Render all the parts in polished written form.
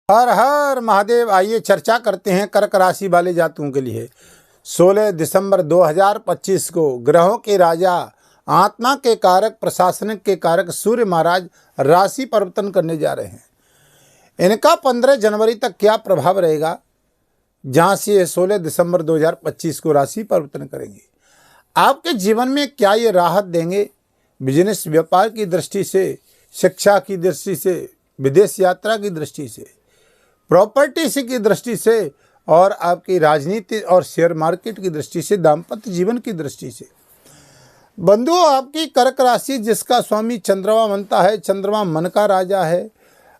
हर हर महादेव। आइए चर्चा करते हैं कर्क राशि वाले जातकों के लिए 16 दिसंबर 2025 को ग्रहों के राजा, आत्मा के कारक, प्रशासनिक के कारक सूर्य महाराज राशि परिवर्तन करने जा रहे हैं। इनका 15 जनवरी तक क्या प्रभाव रहेगा, जहां से ये 16 दिसंबर 2025 को राशि परिवर्तन करेंगे। आपके जीवन में क्या ये राहत देंगे, बिजनेस व्यापार की दृष्टि से, शिक्षा की दृष्टि से, विदेश यात्रा की दृष्टि से, प्रॉपर्टी से की दृष्टि से, और आपकी राजनीति और शेयर मार्केट की दृष्टि से, दाम्पत्य जीवन की दृष्टि से। बंधुओं, आपकी कर्क राशि जिसका स्वामी चंद्रमा बनता है, चंद्रमा मन का राजा है।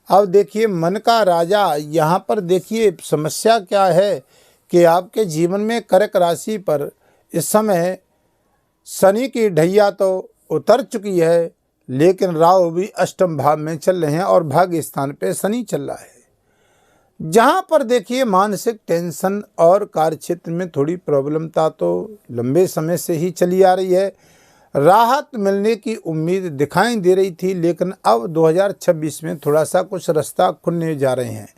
अब देखिए, मन का राजा, यहाँ पर देखिए समस्या क्या है कि आपके जीवन में कर्क राशि पर इस समय शनि की ढैया तो उतर चुकी है, लेकिन राहु भी अष्टम भाव में चल रहे हैं और भाग्य स्थान पे शनि चल रहा है, जहां पर देखिए मानसिक टेंशन और कार्यक्षेत्र में थोड़ी प्रॉब्लमता तो लंबे समय से ही चली आ रही है। राहत मिलने की उम्मीद दिखाई दे रही थी, लेकिन अब 2026 में थोड़ा सा कुछ रास्ता खुलने जा रहे हैं।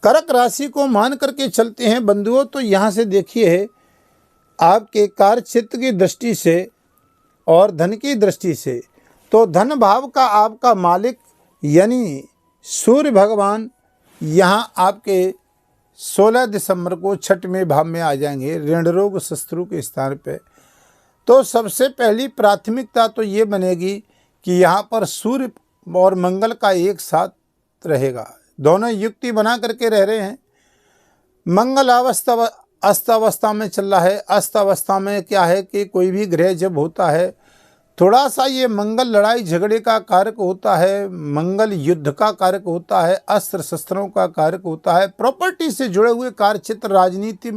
कर्क राशि को मान करके चलते हैं बंधुओं, तो यहाँ से देखिए आपके कार्यक्षेत्र की दृष्टि से और धन की दृष्टि से, तो धन भाव का आपका मालिक यानी सूर्य भगवान यहाँ आपके 16 दिसंबर को छठवें भाव में आ जाएंगे, ऋण रोग शत्रु के स्थान पे। तो सबसे पहली प्राथमिकता तो ये बनेगी कि यहाँ पर सूर्य और मंगल का एक साथ रहेगा, दोनों युक्ति बना करके रह रहे हैं। मंगल अस्त अवस्था में चल रहा है। अस्त अवस्था में क्या है कि कोई भी ग्रह जब होता है, थोड़ा सा ये मंगल लड़ाई झगड़े का कारक होता है, मंगल युद्ध का कारक होता है, अस्त्र शस्त्रों का कारक होता है, प्रॉपर्टी से जुड़े हुए कार्यक्षेत्र, राजनीति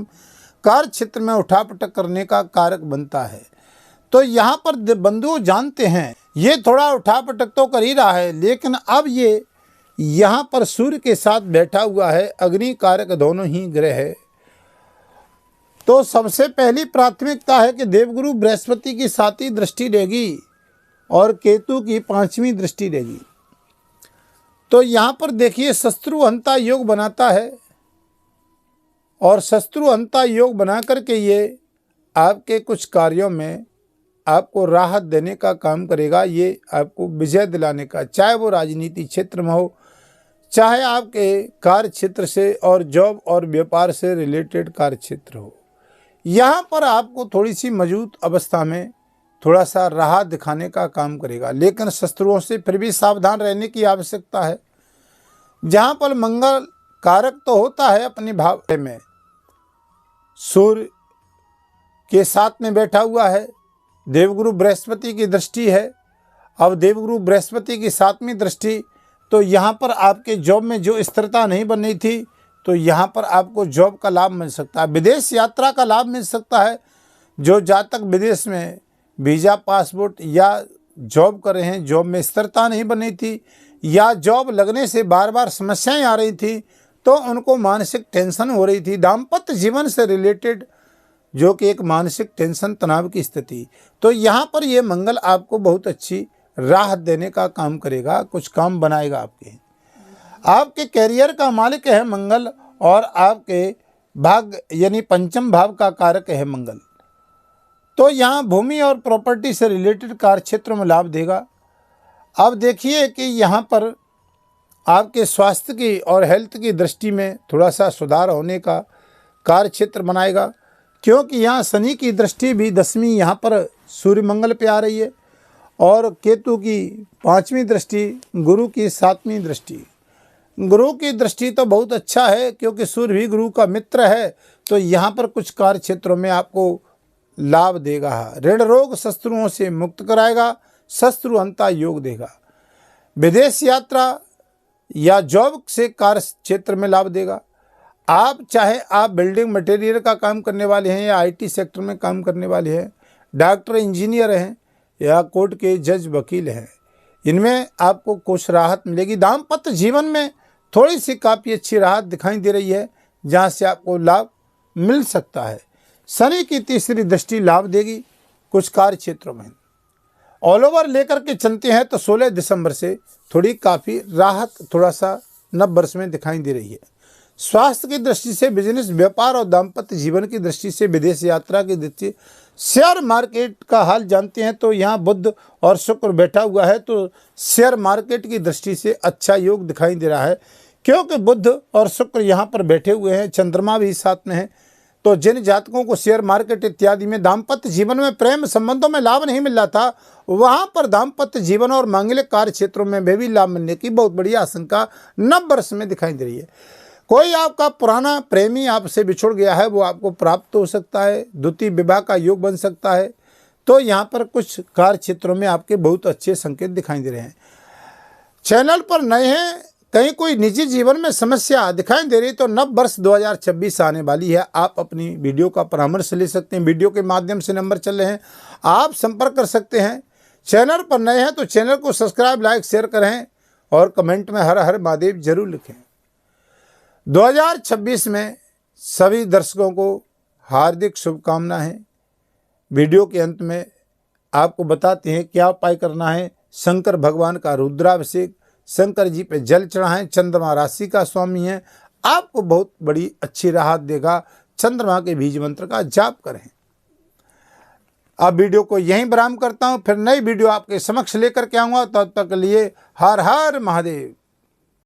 कार्यक्षेत्र में उठापटक करने का कारक बनता है। तो यहाँ पर बंधु जानते हैं ये थोड़ा उठापटक तो कर ही रहा है, लेकिन अब ये यहाँ पर सूर्य के साथ बैठा हुआ है, अग्नि कारक दोनों ही ग्रह है। तो सबसे पहली प्राथमिकता है कि देवगुरु बृहस्पति की 7वीं दृष्टि रहेगी और केतु की 5वीं दृष्टि रहेगी। तो यहाँ पर देखिए शत्रु हंता योग बनाता है, और शत्रु हंता योग बना करके ये आपके कुछ कार्यों में आपको राहत देने का काम करेगा। ये आपको विजय दिलाने का, चाहे वो राजनीति क्षेत्र में हो, चाहे आपके कार्य क्षेत्र से और जॉब और व्यापार से रिलेटेड कार्य क्षेत्र हो। यहाँ पर आपको थोड़ी सी मौजूद अवस्था में थोड़ा सा राहत दिखाने का काम करेगा, लेकिन शत्रुओं से फिर भी सावधान रहने की आवश्यकता है। जहाँ पर मंगल कारक तो होता है अपने भाव में, सूर्य के साथ में बैठा हुआ है, देवगुरु बृहस्पति की दृष्टि है। अब देवगुरु बृहस्पति की 7वीं दृष्टि, तो यहाँ पर आपके जॉब में जो स्थिरता नहीं बन रही थी, तो यहाँ पर आपको जॉब का लाभ मिल सकता है, विदेश यात्रा का लाभ मिल सकता है। जो जातक विदेश में वीज़ा, पासपोर्ट या जॉब कर रहे हैं, जॉब में स्थिरता नहीं बनी थी या जॉब लगने से बार बार समस्याएं आ रही थी, तो उनको मानसिक टेंशन हो रही थी, दाम्पत्य जीवन से रिलेटेड जो कि एक मानसिक टेंशन, तनाव की स्थिति। तो यहाँ पर ये मंगल आपको बहुत अच्छी राहत देने का काम करेगा, कुछ काम बनाएगा आपके कैरियर का मालिक है मंगल, और आपके भाग्य यानी 5म भाव का कारक है मंगल। तो यहाँ भूमि और प्रॉपर्टी से रिलेटेड कार्य क्षेत्रों में लाभ देगा। अब देखिए कि यहाँ पर आपके स्वास्थ्य की और हेल्थ की दृष्टि में थोड़ा सा सुधार होने का कार्य क्षेत्र बनाएगा, क्योंकि यहाँ शनि की दृष्टि भी 10वीं यहाँ पर सूर्य मंगल पे आ रही है, और केतु की 5वीं दृष्टि, गुरु की 7वीं दृष्टि। गुरु की दृष्टि तो बहुत अच्छा है, क्योंकि सूर्य भी गुरु का मित्र है। तो यहाँ पर कुछ कार्य क्षेत्रों में आपको लाभ देगा, ऋण रोग शत्रुओं से मुक्त कराएगा, शत्रु हंता योग देगा, विदेश यात्रा या जॉब से कार्य क्षेत्र में लाभ देगा। आप चाहे आप बिल्डिंग मटेरियल का काम करने वाले हैं या IT सेक्टर में काम करने वाले हैं, डॉक्टर, इंजीनियर हैं या कोर्ट के जज, वकील हैं, इनमें आपको कुछ राहत मिलेगी। दाम्पत्य जीवन में थोड़ी सी काफ़ी अच्छी राहत दिखाई दे रही है, जहाँ से आपको लाभ मिल सकता है। शनि की 3री दृष्टि लाभ देगी कुछ कार्य क्षेत्रों में। ऑल ओवर लेकर के चलते हैं तो 16 दिसंबर से थोड़ी काफ़ी राहत, थोड़ा सा नव वर्ष में दिखाई दे रही है। स्वास्थ्य की दृष्टि से, बिजनेस, व्यापार और दाम्पत्य जीवन की दृष्टि से, विदेश यात्रा की दृष्टि, शेयर मार्केट का हाल जानते हैं तो यहाँ बुध और शुक्र बैठा हुआ है, तो शेयर मार्केट की दृष्टि से अच्छा योग दिखाई दे रहा है, क्योंकि बुध और शुक्र यहाँ पर बैठे हुए हैं, चंद्रमा भी साथ में है। तो जिन जातकों को शेयर मार्केट इत्यादि में, दाम्पत्य जीवन में, प्रेम संबंधों में लाभ नहीं मिल रहा था, वहां पर दाम्पत्य जीवन और मांगलिक कार्य क्षेत्रों में भी लाभ मिलने की बहुत बड़ी आशंका नव वर्ष में दिखाई दे रही है। कोई आपका पुराना प्रेमी आपसे बिछुड़ गया है, वो आपको प्राप्त हो सकता है, द्वितीय विवाह का योग बन सकता है। तो यहाँ पर कुछ कार्य क्षेत्रों में आपके बहुत अच्छे संकेत दिखाई दे रहे हैं। चैनल पर नए हैं, कहीं कोई निजी जीवन में समस्या दिखाई दे रही तो नव वर्ष 2026 आने वाली है। आप अपनी वीडियो का परामर्श ले सकते हैं, वीडियो के माध्यम से नंबर चल रहे हैं, आप संपर्क कर सकते हैं। चैनल पर नए हैं तो चैनल को सब्सक्राइब, लाइक, शेयर करें और कमेंट में हर हर महादेव जरूर लिखें। 2026 में सभी दर्शकों को हार्दिक शुभकामनाएं। वीडियो के अंत में आपको बताते हैं क्या उपाय करना है। शंकर भगवान का रुद्राभिषेक, शंकर जी पे जल चढ़ाएं। चंद्रमा राशि का स्वामी है, आपको बहुत बड़ी अच्छी राहत देगा। चंद्रमा के बीज मंत्र का जाप करें। अब वीडियो को यहीं विराम करता हूं, फिर नई वीडियो आपके समक्ष लेकर के आऊंगा। तब तक के लिए हर हर महादेव।